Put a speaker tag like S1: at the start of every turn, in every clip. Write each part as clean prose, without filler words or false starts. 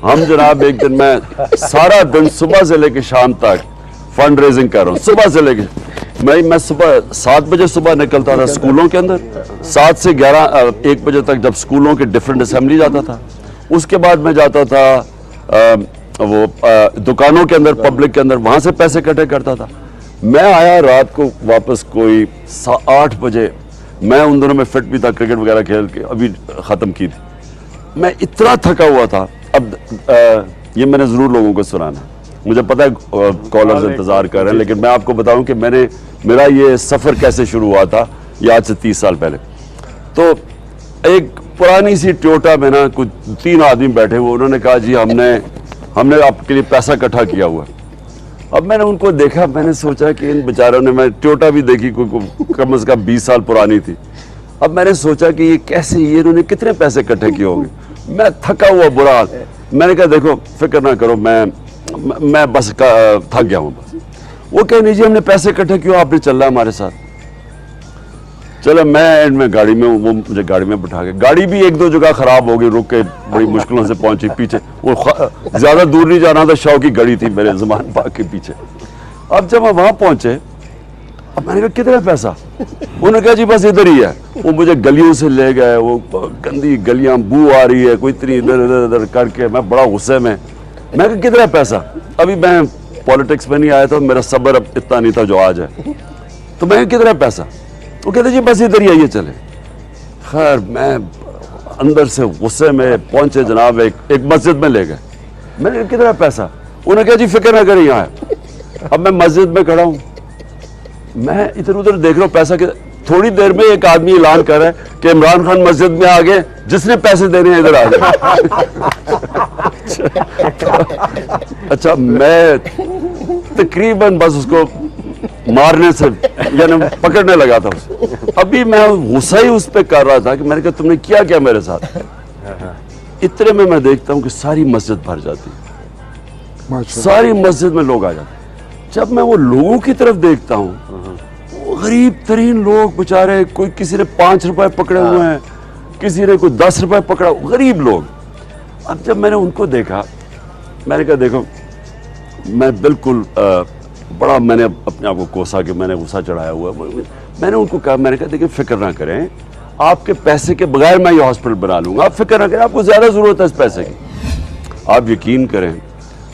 S1: ہم جناب ایک دن میں سارا دن صبح سے لے کے شام تک فنڈ ریزنگ کر رہا ہوں, صبح سے لے کے میں صبح 7 بجے صبح نکلتا تھا اسکولوں کے اندر, 7 سے 1 بجے تک جب اسکولوں کے ڈیفرنٹ اسمبلی جاتا تھا. اس کے بعد میں جاتا تھا وہ دکانوں کے اندر, پبلک کے اندر, وہاں سے پیسے اکٹھے کرتا تھا. میں آیا رات کو واپس کوئی 8 بجے, میں ان دنوں میں فٹ بھی تھا, کرکٹ وغیرہ کھیل کے ابھی ختم کی تھی. میں اتنا تھکا ہوا تھا. اب یہ میں نے ضرور لوگوں کو سنانا, مجھے پتا ہے کالرز انتظار کر رہے ہیں, لیکن میں آپ کو بتاؤں کہ میرا یہ سفر کیسے شروع ہوا تھا یہ آج سے 30 سال پہلے. تو ایک پرانی سی ٹویوٹا میں نا کچھ 3 آدمی بیٹھے ہوئے, انہوں نے کہا جی ہم نے آپ کے لیے پیسہ اکٹھا کیا ہوا. اب میں نے ان کو دیکھا, میں نے سوچا کہ ان بیچاروں نے, میں ٹویوٹا بھی دیکھی کوئی کم از کم 20 سال پرانی تھی. اب میں نے سوچا کہ یہ کیسے, یہ انہوں نے کتنے پیسے اکٹھے کیے ہوں گے. میں تھکا ہوا برا حال. میں نے کہا دیکھو فکر نہ کرو, میں بس تھک گیا ہوں بس. وہ کہہ نہیں جی ہم نے پیسے اکٹھے کیوں, آپ نے چل رہا ہے ہمارے ساتھ. چلو میں اینڈ میں گاڑی میں, وہ مجھے گاڑی میں بٹھا کے, گاڑی بھی 1-2 جگہ خراب ہو گئی, رک کے بڑی مشکلوں سے پہنچی پیچھے. وہ زیادہ دور نہیں جانا تھا, شو کی گھڑی تھی میرے زمان پاک کے پیچھے. اب جب ہم وہاں پہنچے, اب میں نے کہا کتنا پیسا, انہوں نے کہا جی بس ادھر ہی ہے. وہ مجھے گلیوں سے لے گئے, وہ گندی گلیاں, بو آ رہی ہے کوئی اتنی ادھر کر کے, میں بڑا غصے میں کہا کتنا پیسا. ابھی میں پالیٹکس میں نہیں آیا تھا, میرا صبر اب اتنا نہیں تھا جو آج ہے. تو میں کہا کتنا پیسا, وہ کہتے جی بس ادھر ہی آئیے چلے. خیر میں اندر سے غصے میں پہنچے جناب, ایک مسجد میں لے گئے. میں نے کہا کتنا پیسا, انہوں نے کہا جی فکر نہ کریں یہاں ہے. اب میں مسجد میں کھڑا ہوں, میں ادھر ادھر دیکھ رہا ہوں پیسہ. تھوڑی دیر میں ایک آدمی اعلان کر رہا ہے کہ عمران خان مسجد میں آ گئے, جس نے پیسے دینے ہیں ادھر آ گئے. اچھا میں تقریباً بس اس کو مارنے سے یعنی پکڑنے لگا تھا. ابھی میں غصہ ہی اس پہ کر رہا تھا کہ میں نے کہا تم نے کیا میرے ساتھ. اتنے میں دیکھتا ہوں کہ ساری مسجد بھر جاتی ہے, ساری مسجد میں لوگ آ جاتے ہیں. جب میں وہ لوگوں کی طرف دیکھتا ہوں, غریب ترین لوگ بیچارے, کوئی کسی نے 5 روپے پکڑے ہوئے ہیں, کسی نے کوئی 10 روپے پکڑا, غریب لوگ. اب جب میں نے ان کو دیکھا, میں نے کہا دیکھو میں بالکل بڑا, میں نے اپنے آپ کو کوسا کہ میں نے غصہ چڑھایا ہوا. میں نے ان کو کہا, میں نے کہا دیکھیں فکر نہ کریں, آپ کے پیسے کے بغیر میں یہ ہاسپٹل بنا لوں گا, آپ فکر نہ کریں, آپ کو زیادہ ضرورت ہے اس پیسے کی. آپ یقین کریں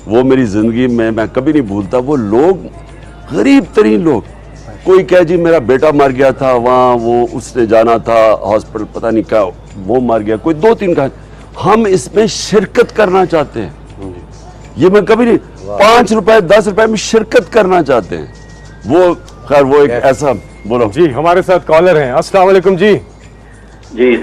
S1: وہ میری زندگی میں کبھی نہیں بھولتا. وہ لوگ غریب ترین لوگ, کوئی کہے جی میرا بیٹا مر گیا تھا وہاں, وہ اس نے جانا تھا ہاسپٹل پتہ نہیں کیا وہ مر گیا, کوئی 2-3 کا. ہم اس میں شرکت کرنا چاہتے ہیں. یہ میں کبھی نہیں, 5 روپے 10 روپے میں شرکت کرنا چاہتے ہیں. وہ خیر وہ ایک ایسا, بولو
S2: جی ہمارے ساتھ کالر ہیں. السلام علیکم جی.
S3: جی